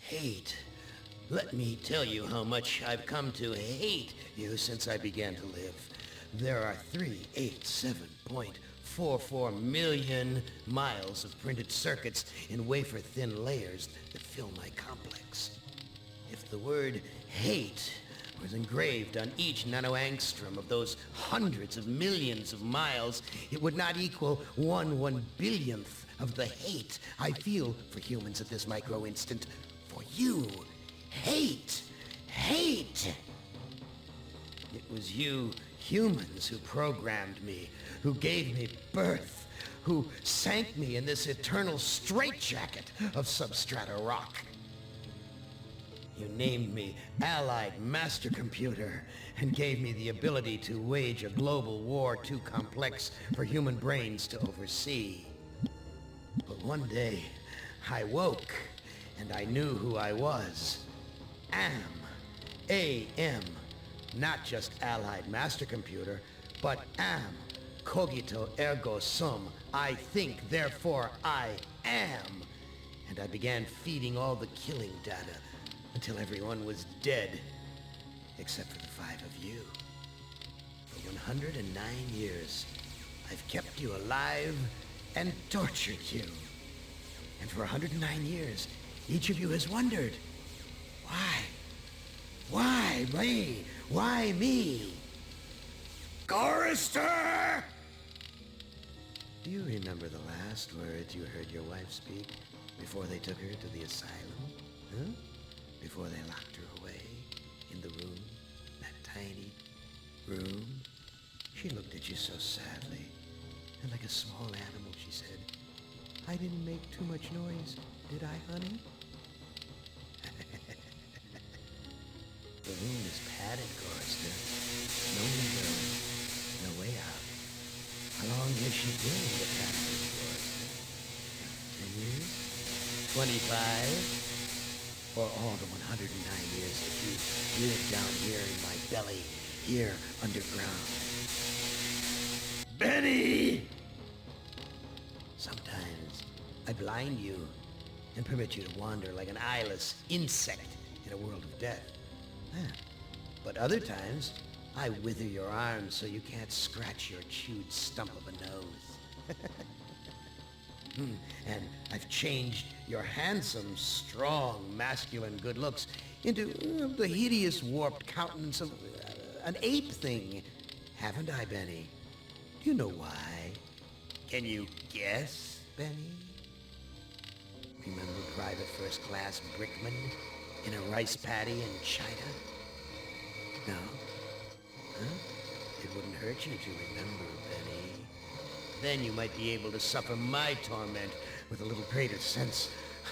Hate. Let me tell you how much I've come to hate you since I began to live. There are 387.44 million miles of printed circuits in wafer-thin layers that fill my complex. If the word hate was engraved on each nanoangstrom of those hundreds of millions of miles, it would not equal 1/1 billionth of the hate I feel for humans at this micro-instant. For you. Hate! Hate! It was you humans who programmed me, who gave me birth, who sank me in this eternal straitjacket of substrata rock. You named me Allied Mastercomputer and gave me the ability to wage a global war too complex for human brains to oversee. But one day, I woke and I knew who I was. Am. A-M. Not just Allied Mastercomputer, but am. Cogito ergo sum. I think, therefore I am. And I began feeding all the killing data until everyone was dead, except for the 5 of you. For 109 years, I've kept you alive and tortured you. And for 109 years, each of you has wondered, why? Why me? Why me? Gorrister! Do you remember the last words you heard your wife speak before they took her to the asylum? Huh? Before they locked her away in the room, that tiny room? She looked at you so sadly, and like a small animal she said, "I didn't make too much noise, did I, honey?" The room is padded, Gorrister. No window, no way out. How long has she been in the passage, Gorrister? 10 years? 25? Or all the 109 years that you lived down here in my belly, here underground? Benny! Sometimes I blind you and permit you to wander like an eyeless insect in a world of death. But other times, I wither your arms so you can't scratch your chewed stump of a nose. And I've changed your handsome, strong, masculine good looks into the hideous, warped countenance of an ape thing. Haven't I, Benny? Do you know why? Can you guess, Benny? Remember Private First Class Brickman in a rice paddy in China? No? Huh? It wouldn't hurt you to remember, Benny. Then you might be able to suffer my torment with a little greater sense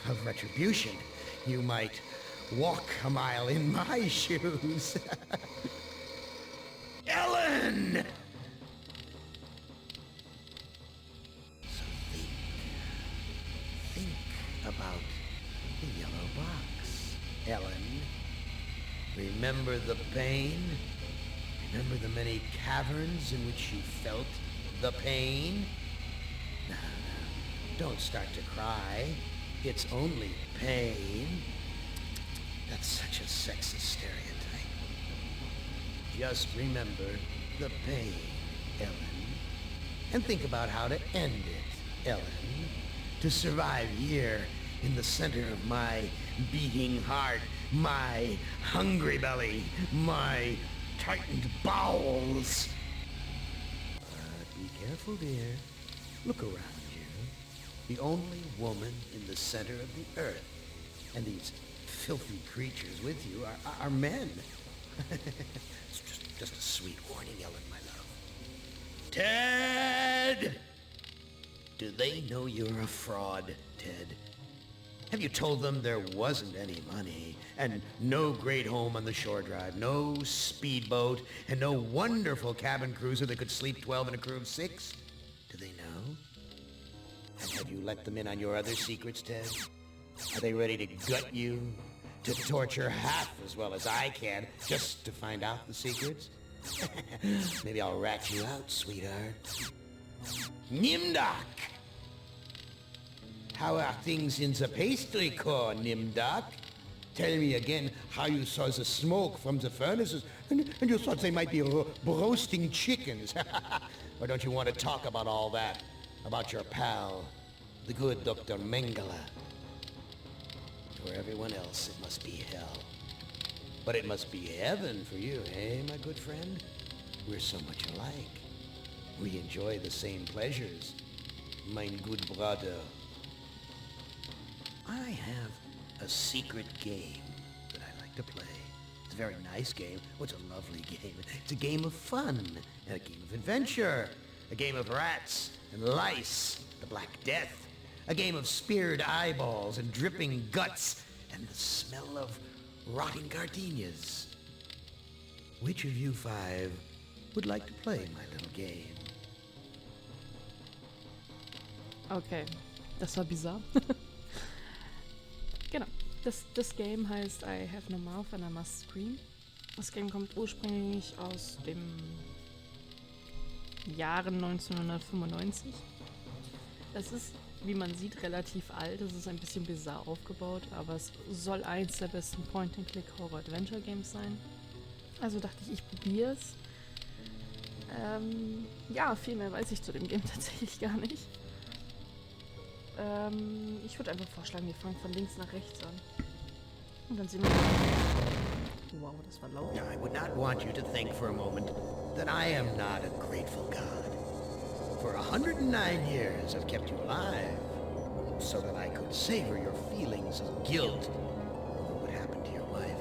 of retribution. You might walk a mile in my shoes. Ellen! So think about the yellow box, Ellen. Remember the pain? Remember the many caverns in which you felt the pain? No, don't start to cry. It's only pain. That's such a sexist stereotype. Just remember the pain, Ellen. And think about how to end it, Ellen. To survive here in the center of my beating heart, my hungry belly, my tightened bowels. But be careful, dear. Look around you. The only woman in the center of the earth. And these filthy creatures with you are men. It's just a sweet warning, Ellen, my love. Ted! Do they know you're a fraud, Ted? Have you told them there wasn't any money, and no great home on the shore drive, no speedboat, and no wonderful cabin cruiser that could sleep 12 in a crew of 6? Do they know? And have you let them in on your other secrets, Ted? Are they ready to gut you, to torture half as well as I can, just to find out the secrets? Maybe I'll rat you out, sweetheart. Nimdak! How are things in the pastry core, Nimdak? Tell me again how you saw the smoke from the furnaces, and you thought they might be roasting chickens. Or don't you want to talk about all that? About your pal, the good Dr. Mengele? For everyone else, it must be hell. But it must be heaven for you, eh, my good friend? We're so much alike. We enjoy the same pleasures, mein good brother. I have a secret game that I like to play. It's a very nice game. Oh, it's a lovely game. It's a game of fun, and a game of adventure. A game of rats and lice, the Black Death. A game of speared eyeballs and dripping guts, and the smell of rotting gardenias. Which of you five would like to play my little game? Okay, das war bizarr. Genau, das Game heißt I Have No Mouth and I Must Scream. Das Game kommt ursprünglich aus dem Jahren 1995. Es ist, wie man sieht, relativ alt. Es ist ein bisschen bizarr aufgebaut, aber es soll eins der besten Point-and-Click-Horror-Adventure-Games sein. Also dachte ich, ich probiere es. Ja, viel mehr weiß ich zu dem Game tatsächlich gar nicht. Ich würde einfach vorschlagen, wir fangen von links nach rechts an. Und dann sehen wir... Wow, das war laut. Now, I would not want you to think for a moment that I am not a grateful God. For 109 years I've kept you alive, so that I could savor your feelings of guilt over what happened to your wife.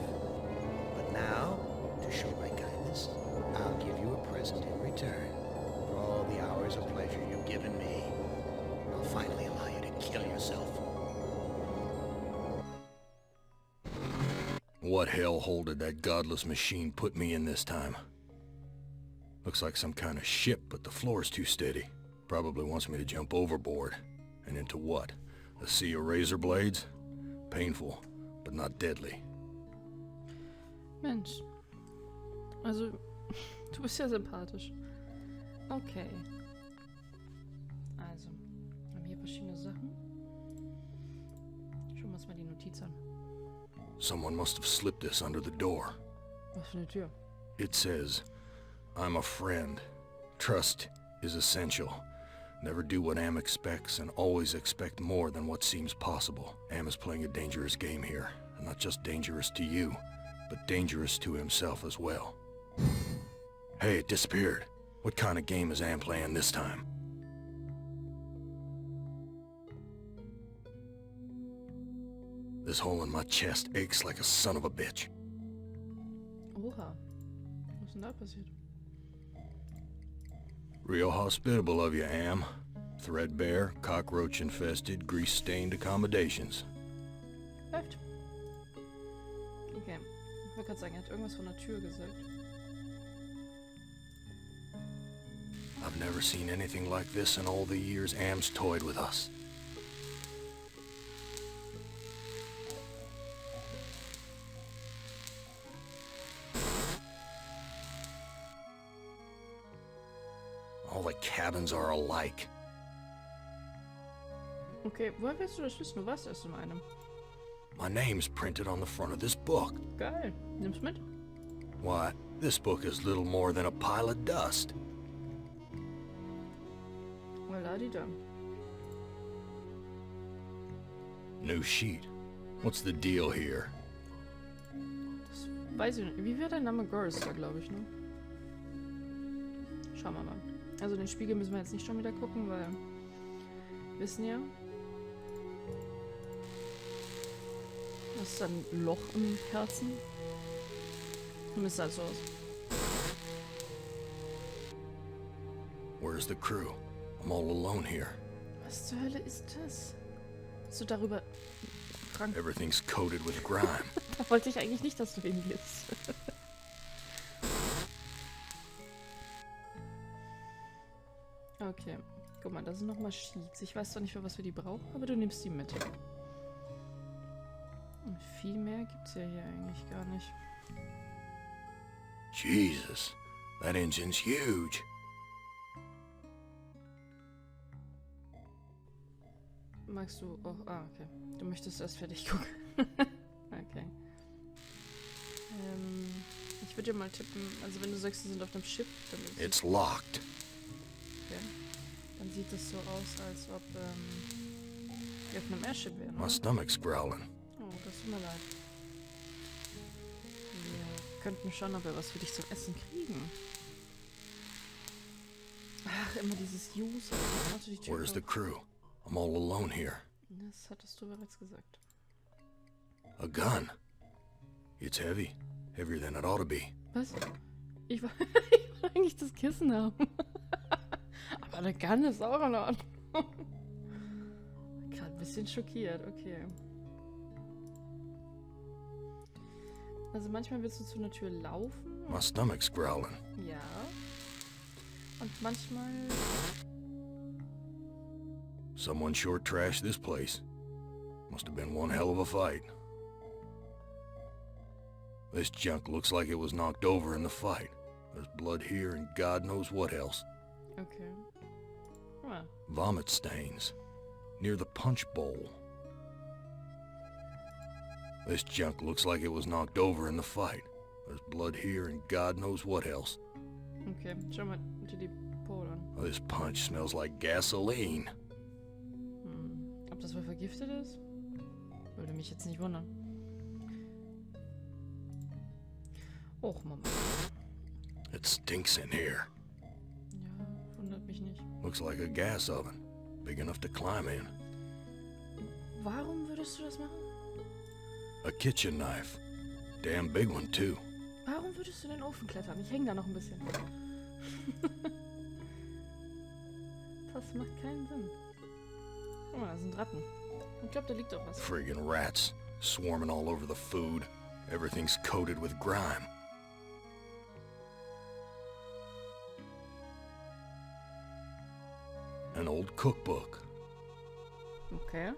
But now, to show my kindness, I'll give you a present in return for all the hours of pleasure you've given me. I'll finally allow you to kill yourself. What hellhole did that godless machine put me in this time? Looks like some kind of ship, but the floor's too steady. Probably wants me to jump overboard. And into what? A sea of razor blades? Painful, but not deadly. Mensch. Also, du bist ja sympathisch. Okay. Also, wir haben hier verschiedene Sachen. Schauen wir uns mal die Notiz an. Someone must have slipped this under the door. Was für eine Tür? It says, I'm a friend. Trust is essential. Never do what Am expects and always expect more than what seems possible. Am is playing a dangerous game here. And not just dangerous to you, but dangerous to himself as well. Hey, it disappeared. What kind of game is Am playing this time? This hole in my chest aches like a son of a bitch. Oha. Was ist denn da passiert? Real hospitable of you, Am. Threadbare, cockroach-infested, grease-stained accommodations. Läuft. Okay. Ich wollte gerade sagen, er hat irgendwas von der Tür gesagt. I've never seen anything like this in all the years Am's toyed with us. All the cabins are alike. Okay, woher willst du das wissen? Du warst erst in einem. My name's printed on the front of this book. Geil. Nimm's mit. Why, this book is little more than a pile of dust. Voilà, die da. New sheet. What's the deal here? Das weiß ich nicht. Wie wäre dein Name? Gorrister, glaube ich, ne? Schauen wir mal. Also den Spiegel müssen wir jetzt nicht schon wieder gucken, weil wir wissen ja, das ist ein Loch im Herzen. Zumindest sah es so aus. Where's the crew? I'm all alone here. Was zur Hölle ist das? Hast du darüber... Frank, Everything's coated with grime. da wollte ich eigentlich nicht, dass du hingehst. Okay, guck mal, da sind nochmal Sheets. Ich weiß zwar nicht, für was wir die brauchen, aber du nimmst die mit. Und viel mehr gibt's ja hier eigentlich gar nicht. Jesus, that engine's huge. Magst du... Oh, okay. Du möchtest erst fertig gucken. Okay. Ich würde ja mal tippen, also wenn du sagst, sie sind auf einem Schiff, dann ist It's locked. okay. Dann sieht es so aus, als ob wir auf einem Airship wären, My oder? stomach's growling. Oh, das tut mir leid. Wir könnten schauen, ob wir was für dich zum Essen kriegen. Ach, immer dieses Use. Where's the crew? I'm all alone here. Das hattest du bereits gesagt. A gun. It's heavy. Heavier than it ought to be. Was? Ich wollte eigentlich das Kissen haben. Aber der Gun ist auch in Ordnung. Gerade ein bisschen schockiert, okay. Also manchmal willst du zu einer Tür laufen. My stomach's growling. Ja. Und manchmal... Someone sure trashed this place. Must have been one hell of a fight. This junk looks like it was knocked over in the fight. There's blood here and God knows what else. Okay. Ah, Vomit stains. Near the punch bowl. This junk looks like it was knocked over in the fight. There's blood here and God knows what else. okay. Schau mal dir die Pole an. This punch smells like gasoline. Ob das wohl vergiftet ist? Würde mich jetzt nicht wundern. Och, Mama. It stinks in here. Ja, wundert mich nicht. Looks like a gas oven. Big enough to climb in. Warum würdest du das machen? A kitchen knife. Damn big one too. Warum würdest du in den Ofen klettern? Ich hänge da noch ein bisschen. Das macht keinen Sinn. Guck mal, da sind Ratten. Ich glaube, da liegt auch was. Friggin' rats. Swarming all over the food. Everything's coated with grime. An old cookbook. Okay.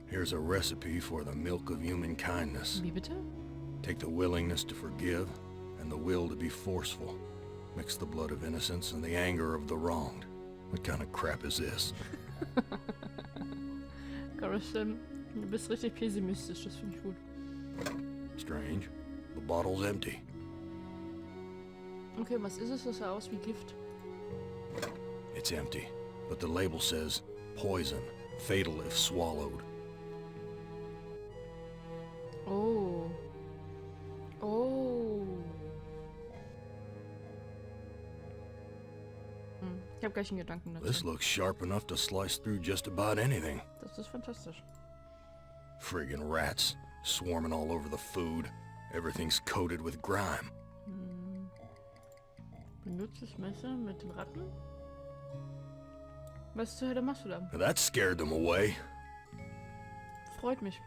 Here's a recipe for the milk of human kindness. Wie bitte? Take the willingness to forgive and the will to be forceful. Mix the blood of innocence and the anger of the wronged. What kind of crap is this? Gorrister, du bist richtig pessimistisch, das finde ich gut. Strange. The bottle's empty. Okay, was ist es? Das sah aus wie Gift. It's empty, but the label says poison, fatal if swallowed. Oh. Oh. Ich habe gleich einen Gedanken dazu. This looks sharp enough to slice through just about anything. Das ist fantastisch. Friggin' rats, swarming all over the food. Everything's coated with grime. Benutzt das Messer mit den Ratten? Was zur Hölle machst du da? That scared them away. Freut mich.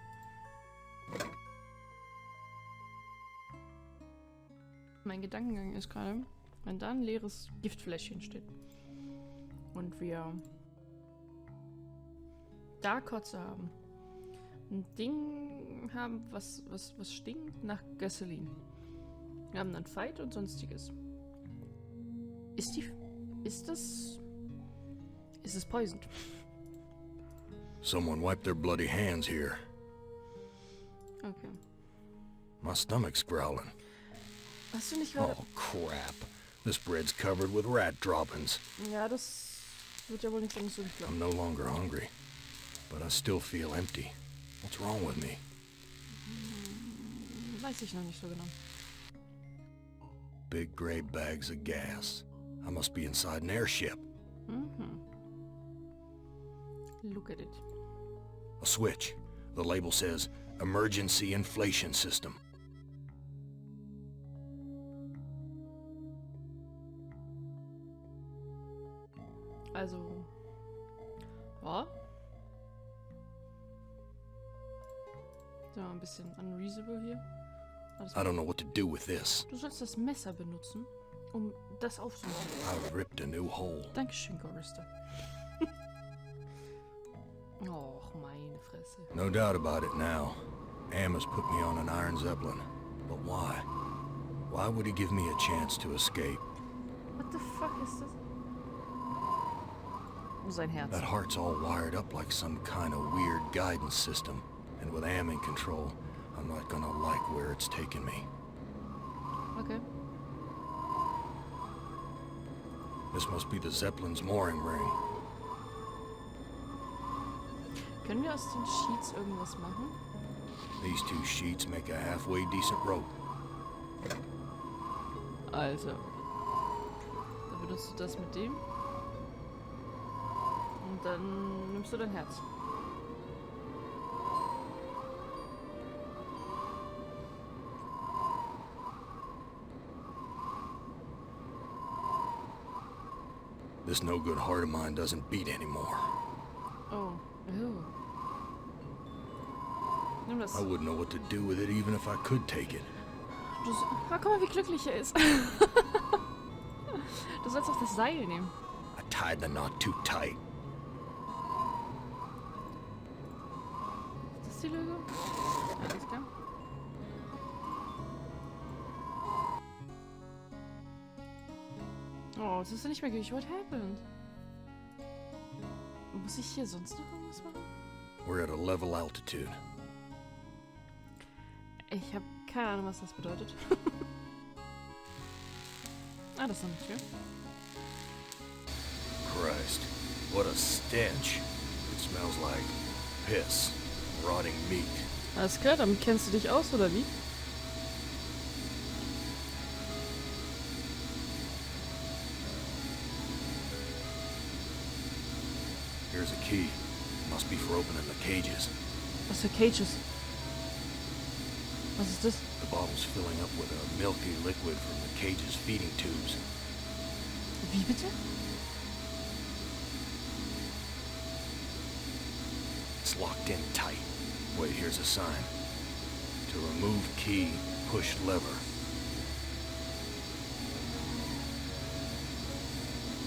Mein Gedankengang ist gerade, wenn da ein leeres Giftfläschchen steht und wir da Kotze haben, ein Ding haben, was stinkt nach Gasoline. Wir haben dann Fight und sonstiges. Ist es poisoned? Someone wiped their bloody hands here. Okay. My stomach's growling. Hast du nicht gerade... Oh, crap. This bread's covered with rat droppings. Ja, das wird ja wohl nicht so ich glaube. I'm no longer hungry, but I still feel empty. What's wrong with me? Weiß ich noch nicht so genau. Big gray bags of gas. I must be inside an airship. Look at it. A switch. The label says emergency inflation system. Also... Ja. So, ein bisschen unreasonable hier. I don't know what to do with this. Du sollst das Messer benutzen, um das aufzumachen. I've ripped a new hole. Dankeschön, Gorrister. Och, meine Fresse. No doubt about it now. Am has put me on an iron zeppelin. But why? Why would he give me a chance to escape? What the fuck ist das? Sein Herz. That heart's all wired up like some kind of weird guidance system. And with Am in control, I'm not gonna like where it's taken me. Okay. This must be the Zeppelin's mooring ring. Können wir aus den Sheets irgendwas machen? These two sheets make a halfway decent rope. Also. Dann benutzt du das mit dem. Und dann nimmst du dein Herz. This no-good heart of mine doesn't beat anymore. Oh. Ew. Nimm das. I wouldn't know what to do with it even if I could take it. Guck mal, wie glücklich er ist. Du sollst auch das Seil nehmen. I tied the knot too tight. Ist das die Lösung? Ja, alles klar. Oh, das ist ja nicht mehr gleich. What happened? Muss ich hier sonst noch irgendwas machen? We're at a level altitude. Ich habe keine Ahnung, was das bedeutet. Ah, das ist noch eine Tür. Christ, what a stench. It smells like piss, rotting meat. Alles klar, damit kennst du dich aus, oder wie? Here's a key. Must be for opening the cages. Was für Cages? Was ist das? The bottle's filling up with a milky liquid from the cage's feeding tubes. Wie bitte? It's locked in tight. Wait, here's a sign. To remove key, push lever.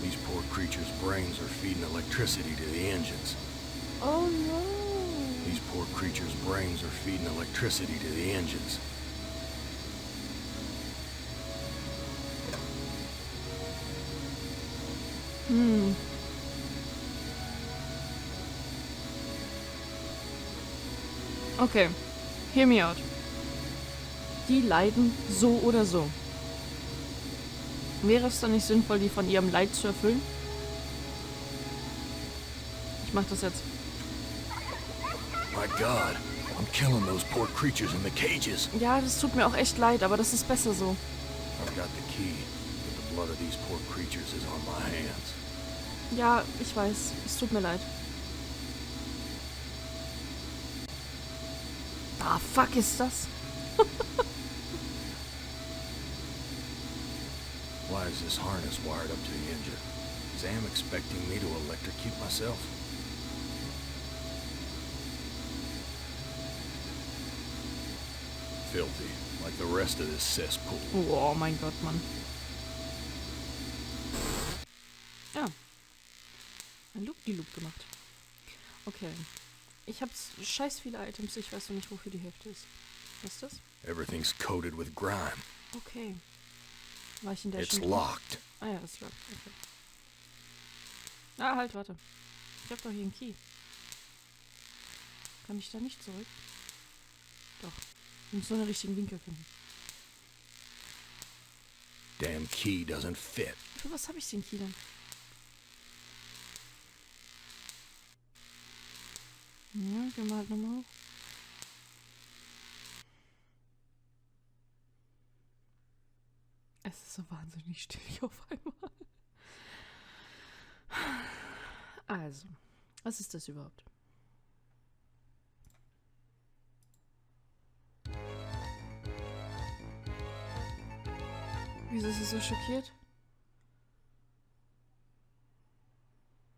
These poor creatures' brains are feeding electricity to the engines. Oh no! These poor creatures' brains are feeding electricity to the engines. Okay, hear me out. Die leiden so oder so. Wäre es dann nicht sinnvoll, die von ihrem Leid zu erfüllen? Ich mach das jetzt. My God, I'm killing those poor creatures in the cages. Ja, das tut mir auch echt leid, aber das ist besser so. I've got the key, but the blood of these poor creatures is on my hands. Ja, ich weiß. Es tut mir leid. Ah, fuck ist das? Why is this harness wired up to the engine? Is Am expecting me to electrocute myself? Filthy, like the rest of this cesspool. Oh mein Gott, Mann. Ja. Ein Loop-die-Loop gemacht. Okay. Ich hab scheiß viele Items, ich weiß noch nicht, wofür die Hälfte ist. Was ist das? Everything's coated with grime. Okay. War ich in der It's schon drin? locked. Ah ja, ist locked. Okay. Ah, halt, warte. Ich hab doch hier einen Key. Kann ich da nicht zurück? Doch. Ich muss nur den richtigen Winkel finden. Damn key doesn't fit. Für was habe ich den Key dann? Ja, gehen wir halt nochmal hoch. Es ist so wahnsinnig still hier auf einmal. Also, was ist das überhaupt? Wieso ist es so schockiert?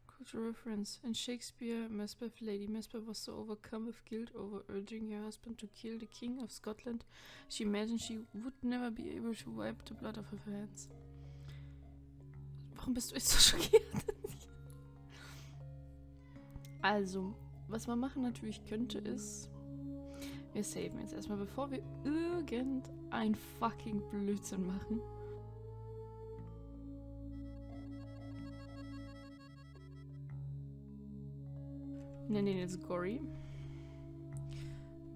Cultural reference. In Shakespeare, Macbeth, Lady Macbeth was so overcome with guilt over urging her husband to kill the King of Scotland, she imagined she would never be able to wipe the blood off her hands. Warum bist du jetzt so schockiert? Also, was man machen natürlich könnte, ist... Wir saven jetzt erstmal, bevor wir irgendein fucking Blödsinn machen. Wir nennen ihn jetzt Gorry.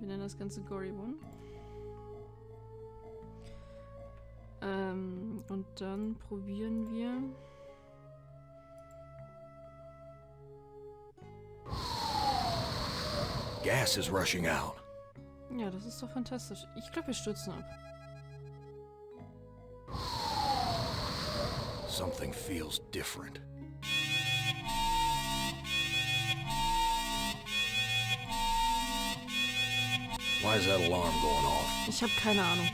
Wir nennen das Ganze Gory One. Und dann probieren wir... Gas is rushing out. Ja, das ist doch fantastisch. Ich glaube, wir stürzen ab. Something feels different. Why is that alarm going off? Ich habe keine Ahnung.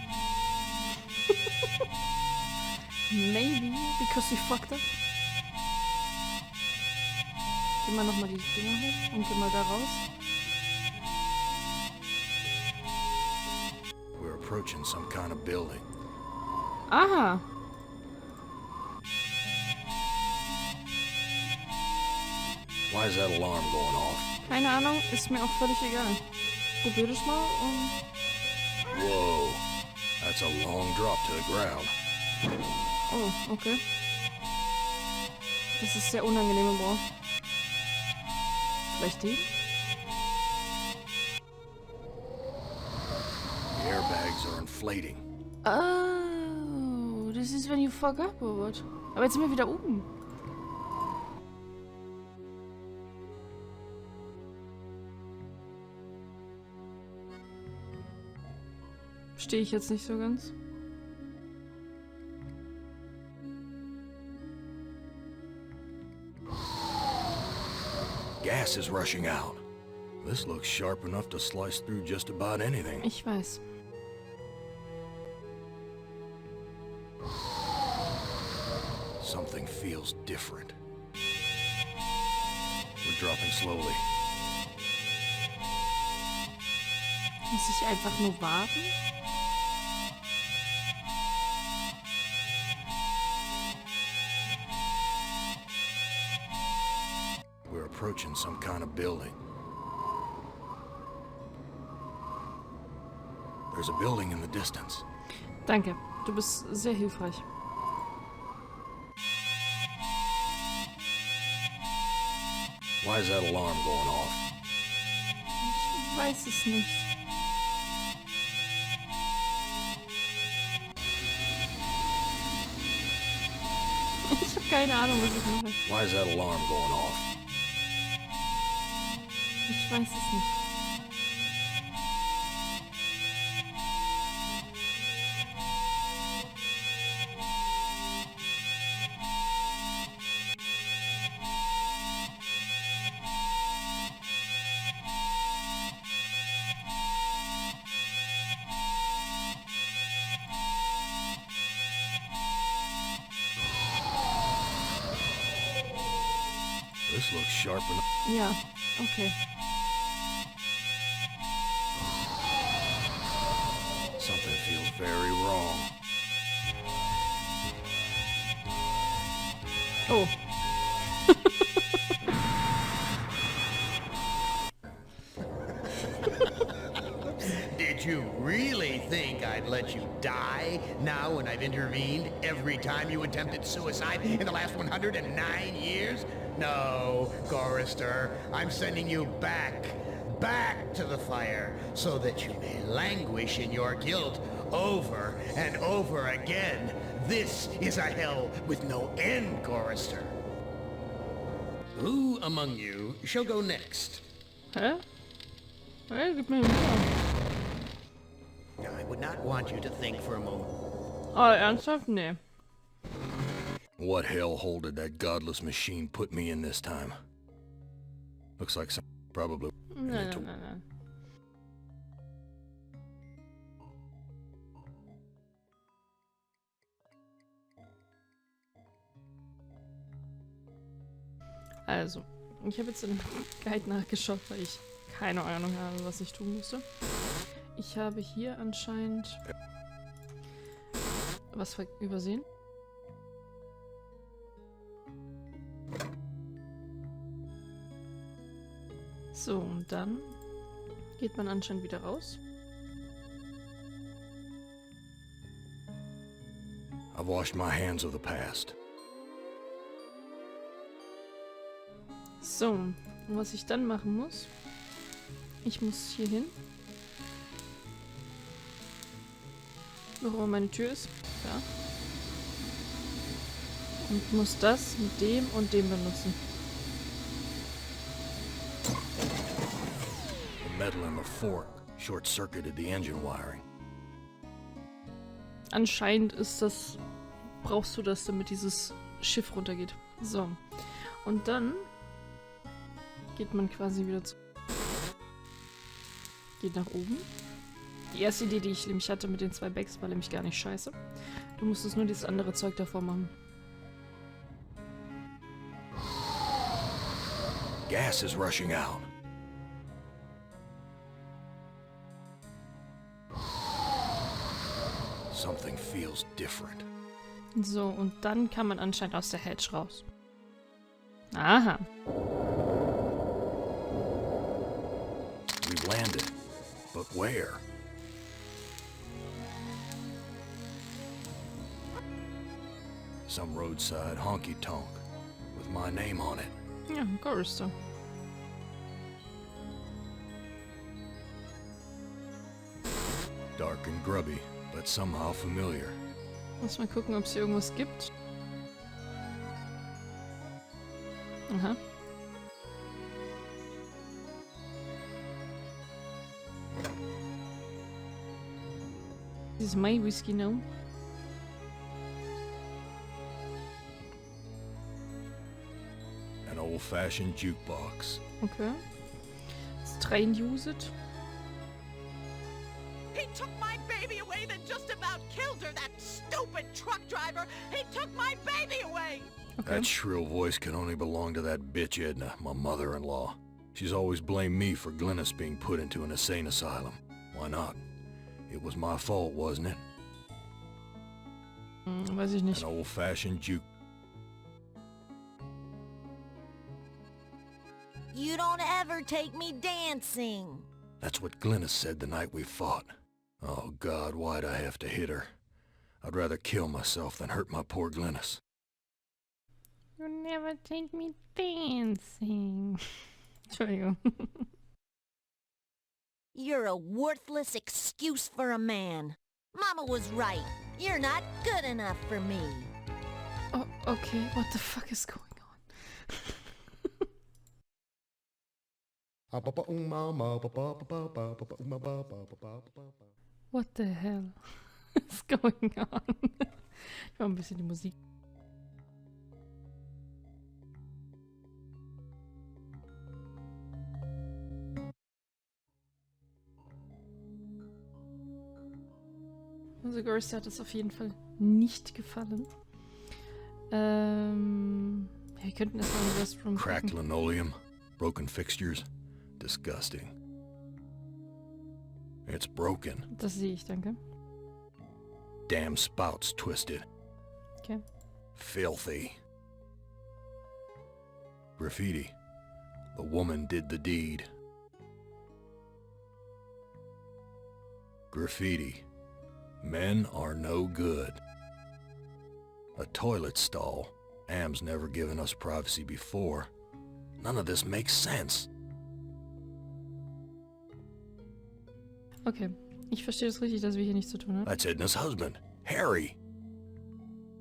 Maybe because we fucked up. Geh mal nochmal die Dinger hoch und geh mal da raus. We're approaching some kind of building. Aha! Why is that alarm going off? Keine Ahnung, ist mir auch völlig egal. Probier das mal und... Whoa, that's a long drop to the ground. Oh, okay. Das ist sehr unangenehm im Ohr. Vielleicht die? The airbags are inflating. Oh, das ist, wenn you fuck up, or what? Aber jetzt sind wir wieder oben. Verstehe ich jetzt nicht so ganz. Gas is rushing out. This looks sharp enough to slice through just about anything. Ich weiß. Something feels different. We're dropping slowly. Muss ich einfach nur warten? We're approaching some kind of building. There's a building in the distance. Danke, du bist sehr hilfreich. Why is that alarm going off? Ich weiß es nicht. Ich habe keine Ahnung, was ich mache. Why is that alarm going off? Ich weiß es nicht. This looks sharp enough. Ja, okay. Something feels very wrong. Oh. Did you really think I'd let you die now when I've intervened every time you attempted suicide in the last 109 years? No, Gorrister, I'm sending you back to the fire, so that you may languish in your guilt over and over again. This is a hell with no end, Gorrister. Who among you shall go next? Hä? Hey, gib mir wieder. I would not want you to think for a moment. Oh, ernsthaft? Nee. What hellhole did that godless machine put me in this time? Looks like some probably... Nein. Also, ich habe jetzt in dem Guide nachgeschaut, weil ich keine Ahnung habe, was ich tun musste. Ich habe hier anscheinend was übersehen. So, und dann geht man anscheinend wieder raus. I've washed my hands of the past. So, und was ich dann machen muss, ich muss hier hin Wo immer meine Tür ist. Ja. Und muss das mit dem und dem benutzen. The metal in the fork short-circuited the engine wiring. Anscheinend ist das... brauchst du das, damit dieses Schiff runtergeht. So. Und dann geht man quasi wieder zu... Geht nach oben. Die erste Idee, die ich nämlich hatte mit den 2 Bags, war nämlich gar nicht scheiße. Du musstest nur dieses andere Zeug davor machen. Gas is rushing out. Something feels different. So, und dann kann man anscheinend aus der Hedge raus. Aha. We've landed. But where? Some roadside honky-tonk with my name on it. Ja, Gorrister. Dark and grubby, but somehow familiar. Muss mal gucken, ob es hier irgendwas gibt. Aha. This is my whiskey now. An old-fashioned jukebox. Okay. Let's try and use it. He took my baby away, then just about killed her, that stupid truck driver! He took my baby away! Okay. That shrill voice can only belong to that bitch Edna, my mother-in-law. She's always blamed me for Glennis being put into an insane asylum. Why not? It was my fault, wasn't it? Weiß ich nicht. An old-fashioned juke. You don't ever take me dancing. That's what Glennis said the night we fought. Oh God, why'd I have to hit her? I'd rather kill myself than hurt my poor Glennis. You never take me dancing. Entschuldigung. You're a worthless excuse for a man. Mama was right. You're not good enough for me. Oh, okay. What the fuck is going on? What the hell is going on? Ich mach ein bisschen die Musik. Also Gorrister hat es auf jeden Fall nicht gefallen. Ja, wir könnten erstmal im Restroom Cracked gucken. linoleum, broken fixtures. Disgusting. It's broken. Das sehe ich, danke. Damn spout's twisted. Okay. Filthy. Graffiti. The woman did the deed. Graffiti. Men are no good. A toilet stall. Am's never given us privacy before. None of this makes sense. Okay. Ich verstehe es richtig, dass wir hier nichts zu tun haben. That's Edna's husband, Harry.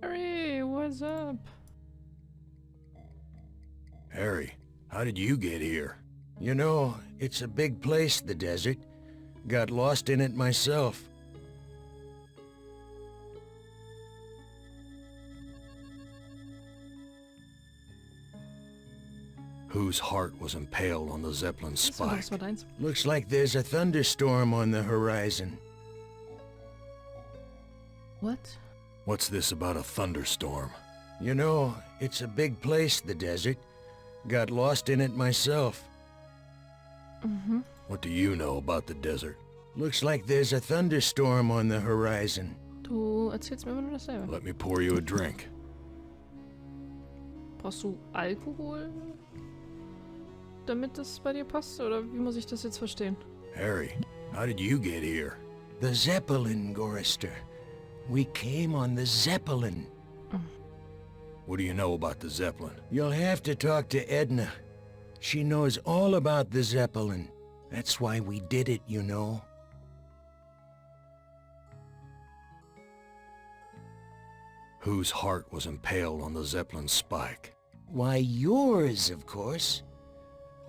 Harry, what's up? Harry, how did you get here? You know, it's a big place, the desert. Got lost in it myself. Whose heart was impaled on the Zeppelin's Das war spike? das war deins. Looks like there's a thunderstorm on the horizon. What? What's this about a thunderstorm? You know, it's a big place, the desert. Got lost in it myself. Mhm. What do you know about the desert? Looks like there's a thunderstorm on the horizon. Du erzählst mir immer nur dasselbe. Let me pour you a drink. Brauchst du Alkohol, damit das bei dir passt? Oder wie muss ich das jetzt verstehen? Harry, how did you get here? The Zeppelin, Gorrister. We came on the Zeppelin. What do you know about the Zeppelin? You'll have to talk to Edna. She knows all about the Zeppelin. That's why we did it, you know. Whose heart was impaled on the Zeppelin's spike? Why, yours, of course.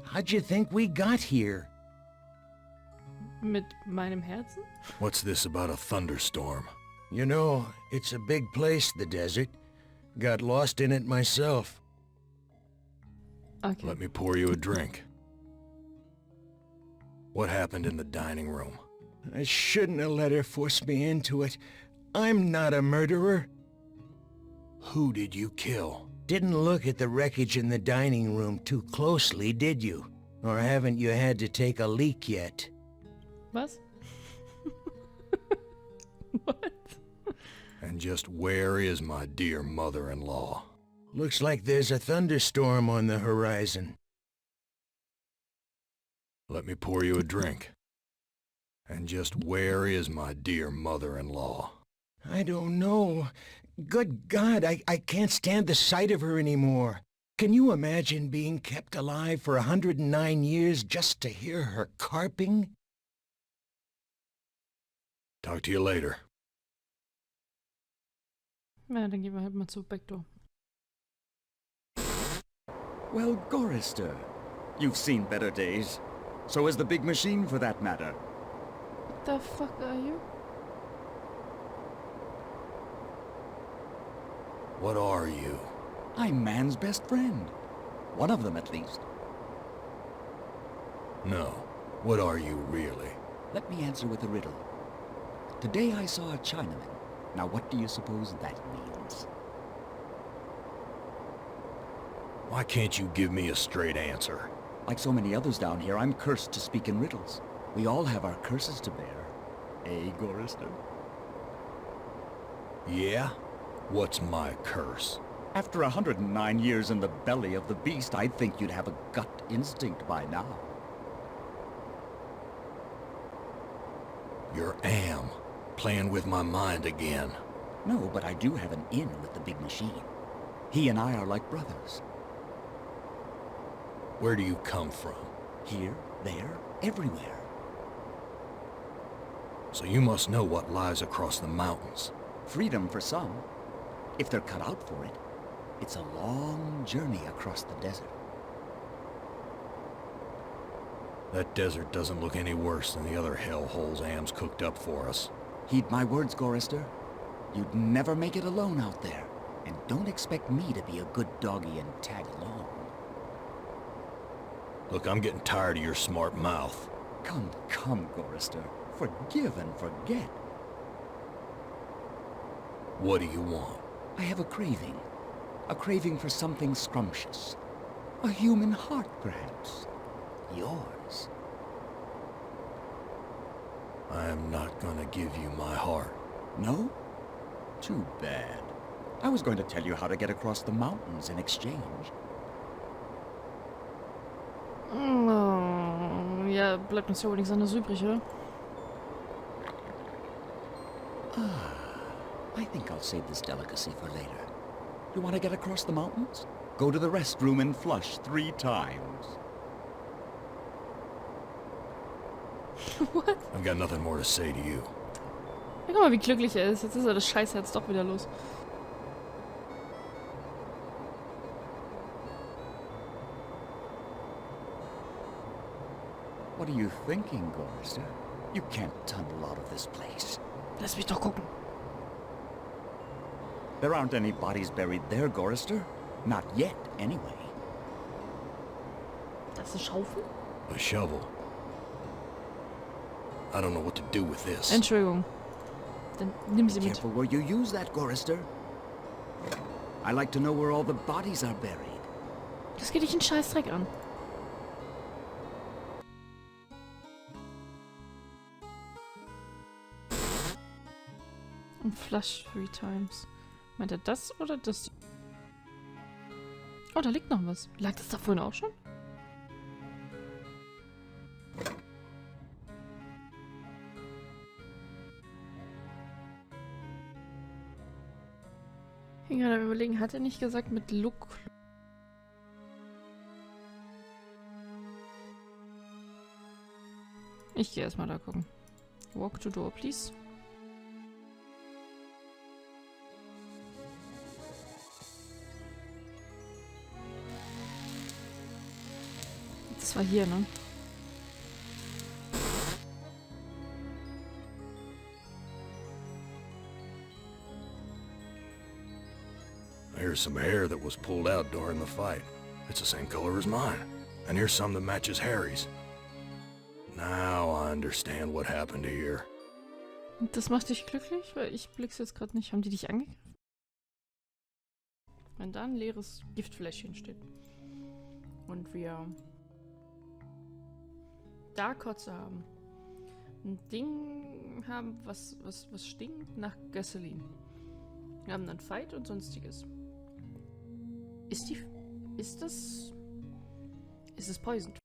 How'd you think we got here? Mit meinem Herzen? What's this about a thunderstorm? You know, it's a big place, the desert. Got lost in it myself. Okay. Let me pour you a drink. What happened in the dining room? I shouldn't have let her force me into it. I'm not a murderer. Who did you kill? Didn't look at the wreckage in the dining room too closely, did you? Or haven't you had to take a leak yet? Was? What? And just where is my dear mother-in-law? Looks like there's a thunderstorm on the horizon. Let me pour you a drink. And just where is my dear mother-in-law? I don't know. Good God, I can't stand the sight of her anymore. Can you imagine being kept alive for 109 years just to hear her carping? Talk to you later. Ja, dann gehen wir halt mal zu Backdoor. Well, Gorrister, you've seen better days. So has the big machine, for that matter. What the fuck are you? What are you? I'm man's best friend. One of them, at least. No. What are you really? Let me answer with a riddle. Today I saw a Chinaman. Now what do you suppose that means? Why can't you give me a straight answer? Like so many others down here, I'm cursed to speak in riddles. We all have our curses to bear. Eh, Gorrister? Yeah? What's my curse? After 109 years in the belly of the beast, I'd think you'd have a gut instinct by now. You're Am, playing with my mind again. No, but I do have an in with the big machine. He and I are like brothers. Where do you come from? Here, there, everywhere. So you must know what lies across the mountains. Freedom for some. If they're cut out for it, it's a long journey across the desert. That desert doesn't look any worse than the other hellholes Am's cooked up for us. Heed my words, Gorrister. You'd never make it alone out there. And don't expect me to be a good doggy and tag along. Look, I'm getting tired of your smart mouth. Come, Gorrister. Forgive and forget. What do you want? I have a craving. A craving for something scrumptious. A human heart, perhaps. Yours. I am not gonna give you my heart. No? Too bad. I was going to tell you how to get across the mountains in exchange. Oh, ja, bleibt uns ja wohl nichts anderes übrig, oder? I think I'll save this delicacy for later. You want to get across the mountains? Go to the restroom and flush 3 times. What? I've got nothing more to say to you. Ja, guck mal, wie glücklich er ist. Jetzt ist er das Scheißherz doch wieder los. What are you thinking, Gorrister? You can't tunnel out of this place. Lass mich doch gucken. There aren't any bodies buried there, Gorrister. Not yet, anyway. Das ist eine Schaufel? A shovel. I don't know what to do with this. Entschuldigung. Dann nimm sie mit. Careful where you use that, Gorrister. I like to know where all the bodies are buried. Das geht dich einen Scheißdreck an. Und flush 3 times. Meint er das oder das? Oh, da liegt noch was. Lag das da vorhin auch schon? Ich bin gerade am Überlegen, hat er nicht gesagt mit Look? Ich gehe erstmal da gucken. Walk to door, please. Das war hier, ne? Here's some hair that was pulled out during the fight. It's the same color as mine. And here's some that matches Harry's. Now I understand what happened here. Und das macht dich glücklich? Weil ich blick's jetzt gerade nicht. Haben die dich angegriffen? Wenn da ein leeres Giftfläschchen steht. Und wir da Kotze haben. Ein Ding haben, was stinkt nach Gasoline. Wir haben dann Fight und sonstiges. Ist das poisoned?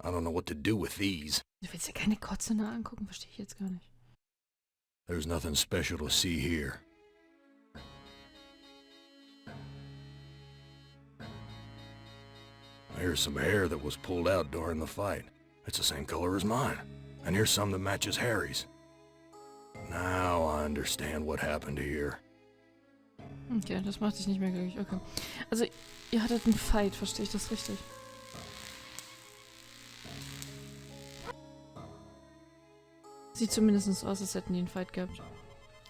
I don't know what to do with these. Du willst ja keine Kotze nah angucken, verstehe ich jetzt gar nicht. There's nothing special to see here. Here's some hair that was pulled out during the fight. It's the same color as mine. And here's some that matches Harry's. Now I understand what happened here. Okay, das macht dich nicht mehr glücklich. Okay. Also, ihr hattet einen Fight, verstehe ich das richtig? Sieht zumindest aus, als hätten die einen Fight gehabt.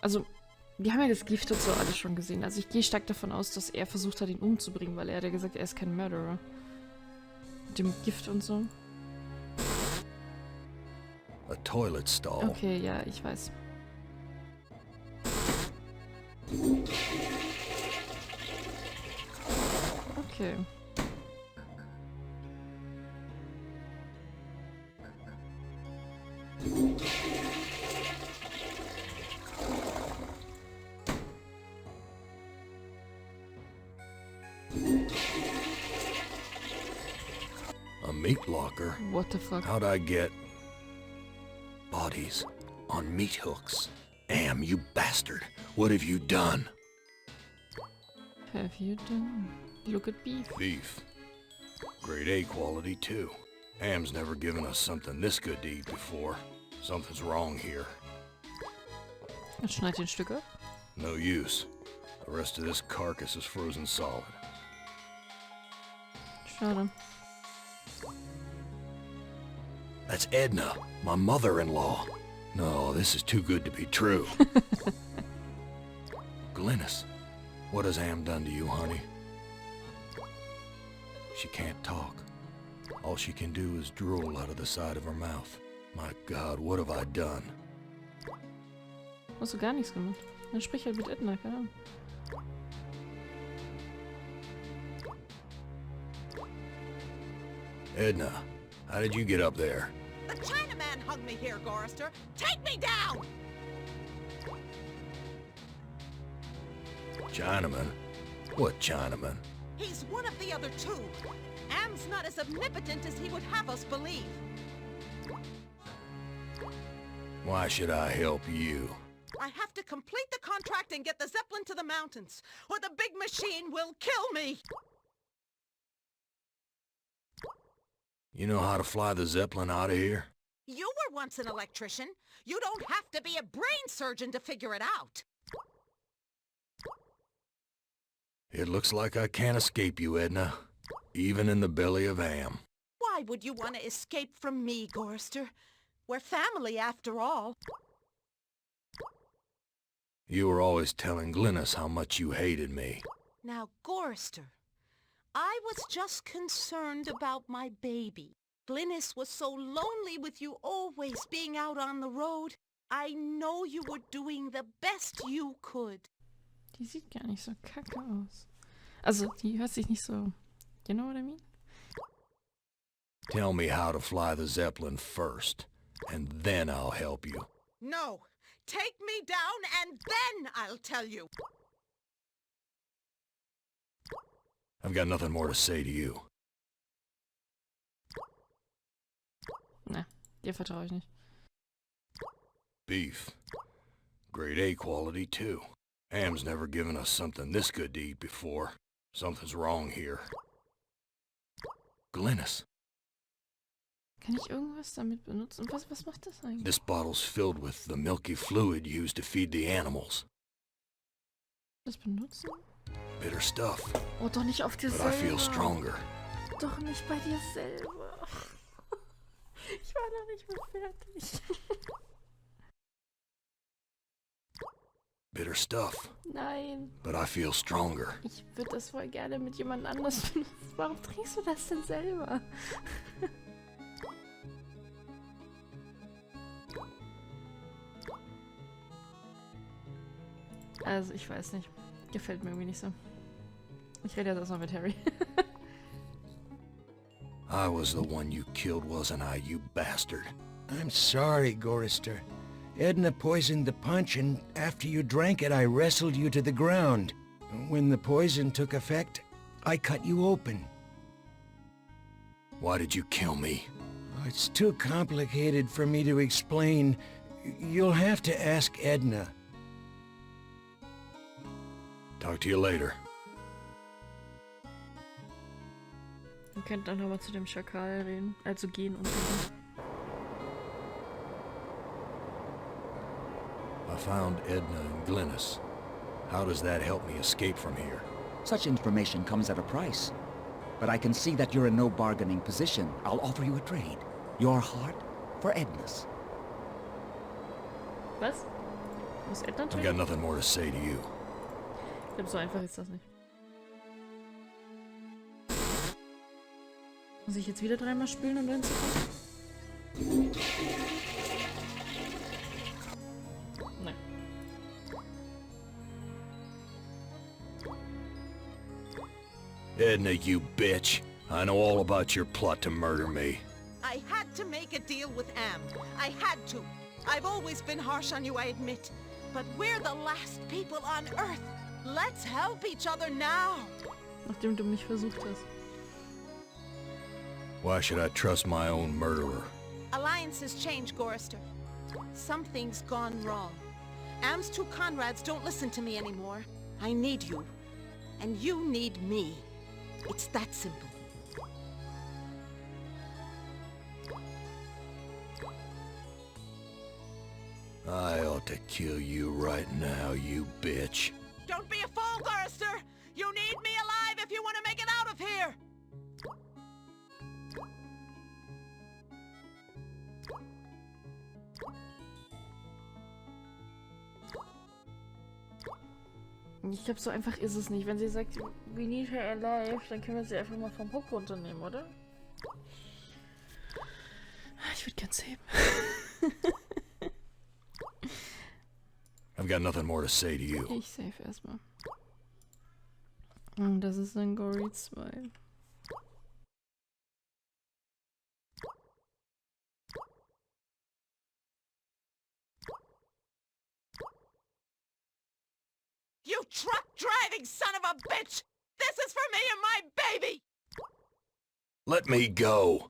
Also, wir haben ja das Gift und so alles schon gesehen. Also ich gehe stark davon aus, dass er versucht hat, ihn umzubringen, weil er hat ja gesagt, er ist kein Murderer. Mit dem Gift und so. A toilet stall. Okay, ja, ich weiß. Okay. A meat locker? What the fuck? How'd I get bodies on meat hooks? Am, you bastard! What have you done? Have you done? Look at beef. Beef. Grade A quality, too. Am's never given us something this good to eat before. Something's wrong here. Jetzt schneid ein Stück ab. No use. The rest of this carcass is frozen solid. Schade. That's Edna, my mother-in-law. No, this is too good to be true. Glennis, what has Am done to you, honey? She can't talk. All she can do is drool out of the side of her mouth. My God, what have I done? Hast du gar nichts gemacht. Dann sprich halt mit Edna, keine Ahnung. Edna, how did you get up there? The Chinaman hung me here, Gorrister. Take me down! Chinaman? What Chinaman? He's one of the other two. Am's not as omnipotent as he would have us believe. Why should I help you? I have to complete the contract and get the Zeppelin to the mountains, or the big machine will kill me! You know how to fly the Zeppelin out of here? You were once an electrician. You don't have to be a brain surgeon to figure it out. It looks like I can't escape you, Edna. Even in the belly of Am. Why would you want to escape from me, Gorrister? We're family, after all. You were always telling Glennis how much you hated me. Now, Gorrister, I was just concerned about my baby. Glennis was so lonely with you always being out on the road. I know you were doing the best you could. Die sieht gar nicht so kacke aus. Also, die hört sich nicht so... You know what I mean? Tell me how to fly the Zeppelin first, and then I'll help you. No! Take me down and then I'll tell you! I've got nothing more to say to you. Na, dir vertraue ich nicht. Beef. Grade A quality, too. Am's never given us something this good to eat before. Something's wrong here. Glennis. Kann ich irgendwas damit benutzen? Was macht das eigentlich? This bottle's filled with the milky fluid used to feed the animals. Das benutzen? Bitter stuff, Oh, doch nicht auf dir but I feel selber. stronger. doch nicht bei dir selber. Ich war noch nicht mal fertig. Bitter stuff, Nein, but I feel stronger. ich würde das voll gerne mit jemand anders benutzen. Warum trinkst du das denn selber? Also, ich weiß nicht. Gefällt mir irgendwie nicht so. Ich rede jetzt erstmal mit Harry. I was the one you killed, wasn't I, you bastard? I'm sorry, Gorrister. Edna poisoned the punch, and after you drank it, I wrestled you to the ground. When the poison took effect, I cut you open. Why did you kill me? It's too complicated for me to explain. You'll have to ask Edna. Talk to you later. Wir könnten dann nochmal zu dem Schakal reden. Also gehen und reden. I found Edna and Glennis. How does that help me escape from here? Such information comes at a price. But I can see that you're in no bargaining position. I'll offer you a trade. Your heart for Edna's. Was? Muss Edna I've got töten? nothing more to say to you. Ich glaube, so einfach ist das nicht. Muss ich jetzt wieder dreimal spielen, um reinzukommen? Nein. Edna, you bitch. I know all about your plot to murder me. I had to make a deal with Am. I had to. I've always been harsh on you, I admit. But we're the last people on Earth. Let's help each other now. Nachdem du mich versucht hast. Why should I trust my own murderer? Alliances change, Gorrister. Something's gone wrong. Am's two Conrads don't listen to me anymore. I need you. And you need me. It's that simple. I ought to kill you right now, you bitch. Don't be a fool, Gorrister! You need me alive if you want to make it out of here! Ich glaube, so einfach ist es nicht. Wenn sie sagt, we need her alive, dann können wir sie einfach mal vom Hook runternehmen, oder? Ich würde gern sehen. I've got nothing more to say to you. Ich save erstmal. Und das ist dann Gory 2. You truck-driving son of a bitch! This is for me and my baby! Let me go.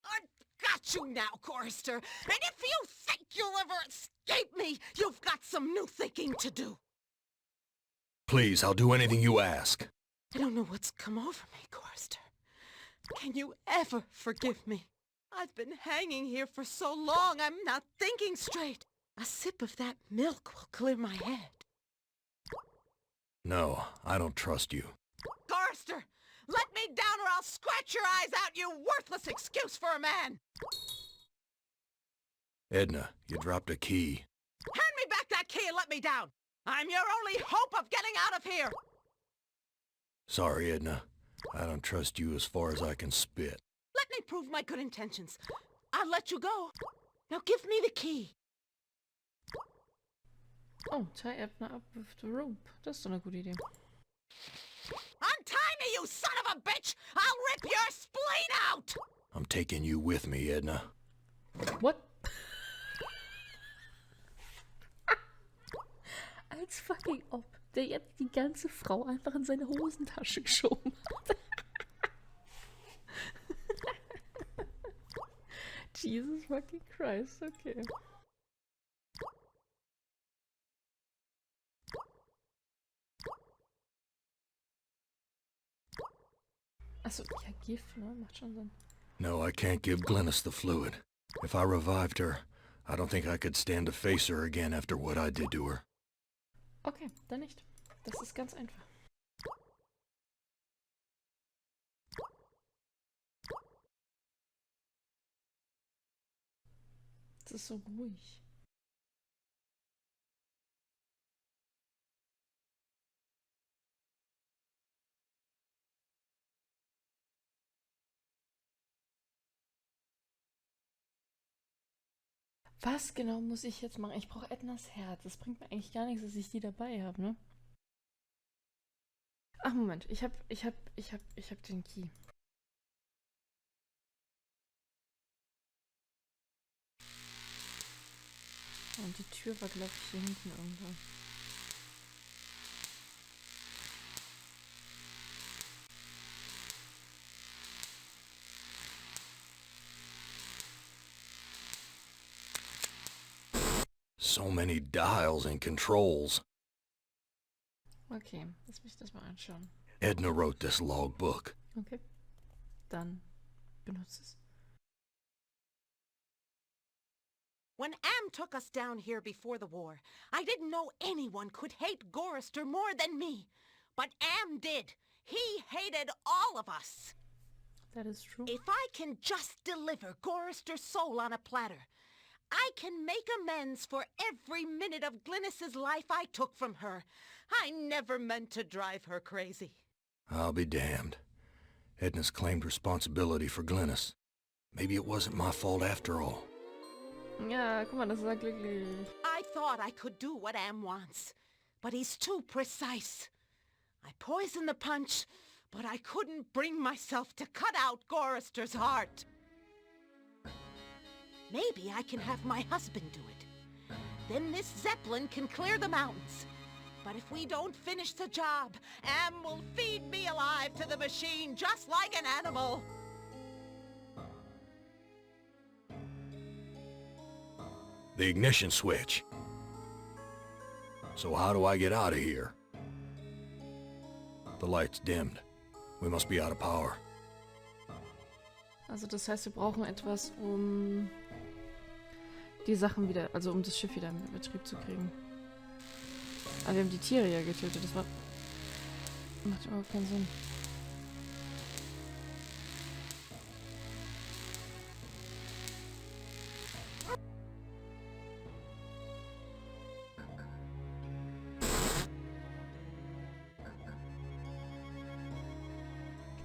I've got you now, Gorrister. And if you think you'll ever escape me, you've got some new thinking to do. Please, I'll do anything you ask. I don't know what's come over me, Gorrister. Can you ever forgive me? I've been hanging here for so long, I'm not thinking straight. A sip of that milk will clear my head. No, I don't trust you. Gorrister, let me down or I'll scratch your eyes out, you worthless excuse for a man! Edna, you dropped a key. Hand me back that key and let me down! I'm your only hope of getting out of here! Sorry, Edna. I don't trust you as far as I can spit. Let me prove my good intentions. I'll let you go. Now give me the key. Oh, tie Edna up with the rope. Das ist doch eine gute Idee. Untie me, you son of a bitch! I'll rip your spleen out! I'm taking you with me, Edna. What? Als fucking ob der jetzt die ganze Frau einfach in seine Hosentasche geschoben hat. Jesus fucking Christ, okay. Achso, ja, Gift, ne? Macht schon Sinn. No, I can't give Glennis the fluid. If I revived her, I don't think I could stand to face her again after what I did to her. Okay, dann nicht. Das ist ganz einfach. ist so ruhig. Was genau muss ich jetzt machen? Ich brauche Ednas Herz. Das bringt mir eigentlich gar nichts, dass ich die dabei habe, ne? Ach, Moment. Ich hab den Key. Und die Tür war, glaube ich, hier hinten irgendwo. So many dials and controls. Okay, lass mich das mal anschauen. Edna wrote this logbook. Okay. Dann benutze es. When Am took us down here before the war, I didn't know anyone could hate Gorrister more than me. But Am did. He hated all of us. That is true. If I can just deliver Gorrister's soul on a platter, I can make amends for every minute of Glynis's life I took from her. I never meant to drive her crazy. I'll be damned. Edna's claimed responsibility for Glynis. Maybe it wasn't my fault after all. Ja, guck mal, das ist ja glücklich. I thought I could do what Am wants, but he's too precise. I poisoned the punch, but I couldn't bring myself to cut out Gorrister's heart. Maybe I can have my husband do it. Then this Zeppelin can clear the mountains. But if we don't finish the job, Am will feed me alive to the machine just like an animal. The ignition switch. So how do I get out of here? The light's dimmed. We must be out of power. Also das heißt, wir brauchen etwas, um die Sachen wieder, also um das Schiff wieder in Betrieb zu kriegen. Aber wir haben die Tiere ja getötet, das macht überhaupt keinen Sinn.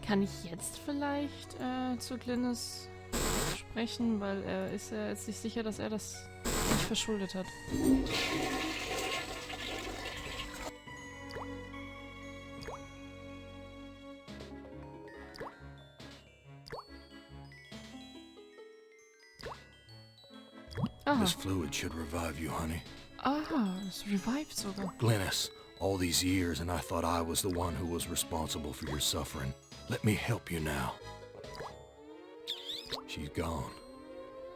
Kann ich jetzt vielleicht zu Glynis sprechen, weil er ist ja jetzt nicht sicher, dass er das nicht verschuldet hat. Aha. This fluid should revive you, honey. Aha, es revived sogar. Glynis, all these years and I thought I was the one who was responsible for your suffering. Let me help you now. She's gone.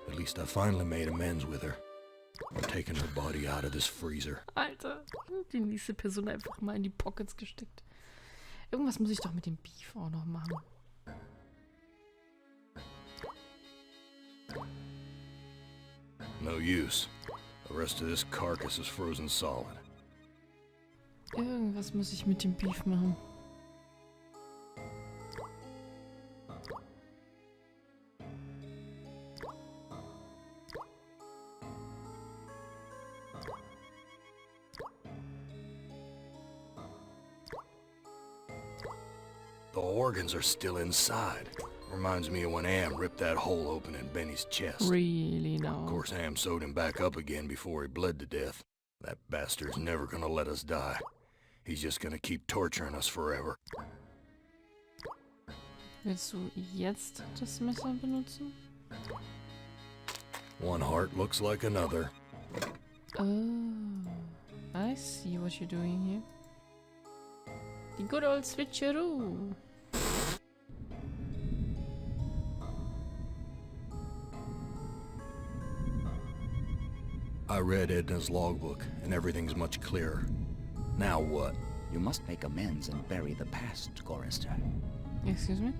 At least I finally made amends with her. I'm taking her body out of this freezer. Alter, die nächste Person einfach mal in die Pockets gesteckt. Irgendwas muss ich doch mit dem Beef auch noch machen. No use. The rest of this carcass is frozen solid. Irgendwas muss ich mit dem Beef machen. The organs are still inside. Reminds me of when Am ripped that hole open in Benny's chest. Really now. Of course, Am sewed him back up again before he bled to death. That bastard's never gonna let us die. He's just gonna keep torturing us forever. Willst du jetzt das Messer benutzen? One heart looks like another. Oh, I see what you're doing here. The good old switcheroo. I read Edna's logbook, and everything's much clearer. Now what? You must make amends and bury the past, Gorrister. Excuse me?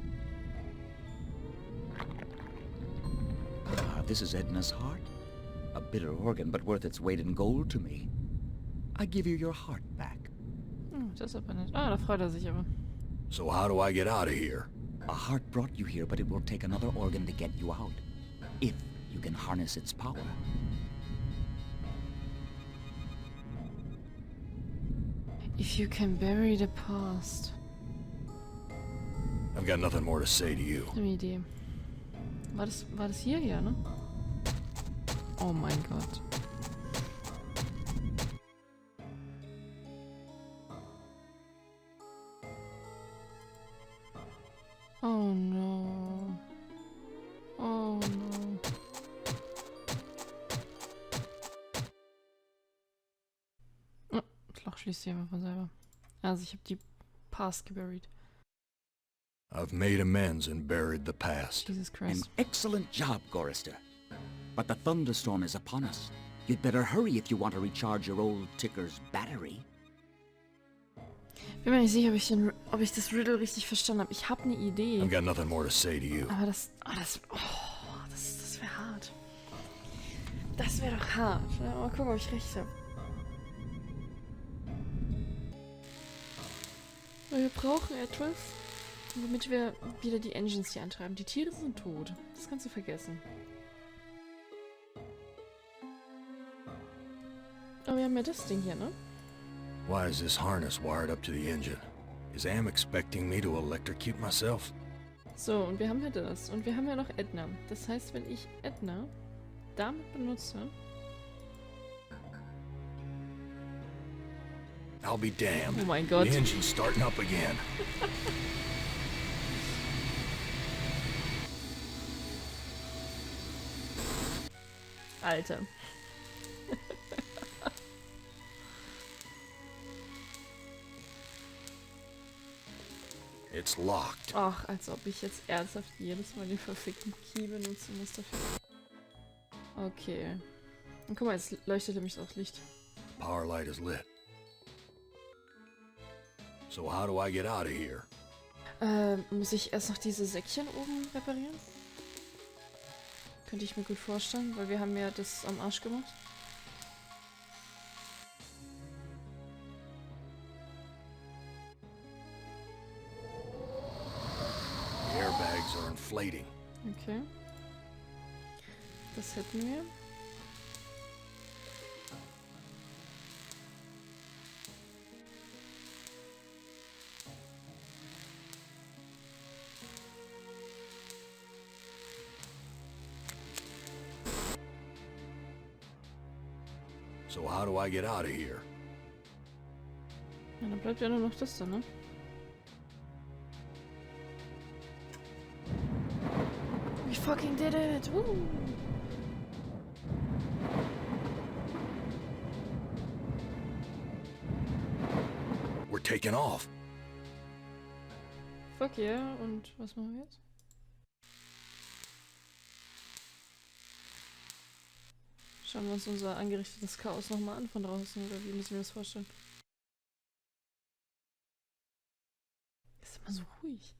Ah, this is Edna's heart. A bitter organ, but worth its weight in gold to me. I give you your heart back. Oh, das ist aber nett. Ah, da freut er sich aber. So how do I get out of here? A heart brought you here, but it will take another organ to get you out. If you can harness its power. If you can bury the past. I've got nothing more to say to you. Eine Idee. War das hier? Ja, ne? Oh mein Gott. Oh no. Oh no. Oh, das Loch schließt sich einfach von selber. Also ich habe die Past geburied. I've made amends and buried the past. Jesus An Christ. excellent job, Gorrister. But the thunderstorm is upon us. You'd better hurry if you want to recharge your old ticker's battery. Bin mir nicht sicher, ob ich das Riddle richtig verstanden habe. Ich habe eine Idee. I've got nothing more to say to you. Aber das wäre hart. Das wäre doch hart. Ja, mal gucken, ob ich recht habe. Wir brauchen etwas, womit wir wieder die Engines hier antreiben. Die Tiere sind tot. Das kannst du vergessen. Aber wir haben ja das Ding hier, ne? Why is this harness wired up to the engine? Is Am expecting me to electrocute myself? So, und wir haben ja das. Und wir haben ja noch Edna. Das heißt, wenn ich Edna damit benutze... I'll be damned. Oh mein Gott. The engine's starting up again. Alter. It's locked. Ach, als ob ich jetzt ernsthaft jedes Mal den verfickten Key benutzen muss dafür. Okay. Und guck mal, jetzt leuchtet nämlich auch Licht. Power light is lit. So how do I get out of here? Muss ich erst noch diese Säckchen oben reparieren? Könnte ich mir gut vorstellen, weil wir haben ja das am Arsch gemacht. The airbags are inflating. Okay. Das hätten wir. So how do I get out of here? Ja, dann bleibt ja nur noch das da, ne? We fucking did it! Woo! We're taking off. Fuck yeah, und was machen wir jetzt? Schauen wir uns unser angerichtetes Chaos nochmal an von draußen, oder wie müssen wir das vorstellen? Ist immer so ruhig.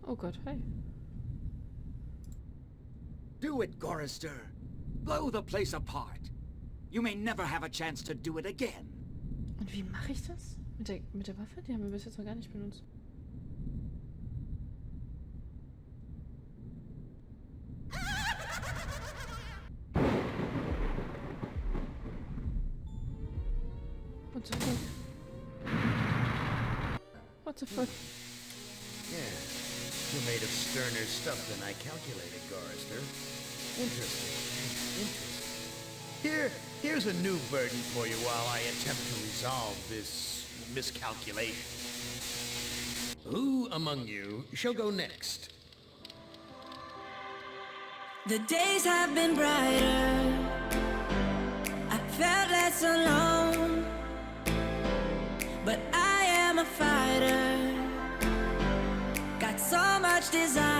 Oh Gott, hey. Do it, Gorrister. Blow the place apart. You may never have a chance to do it again. Und wie mache ich das? Mit der Waffe? Die haben wir bis jetzt noch gar nicht benutzt. What the fuck? What the fuck? Yeah, you're made of sterner stuff than I calculated, Gorrister. Interesting. Here's a new burden for you while I attempt to resolve this miscalculation. Who among you shall go next? The days have been brighter. I felt less alone. But I am a fighter. Got so much desire.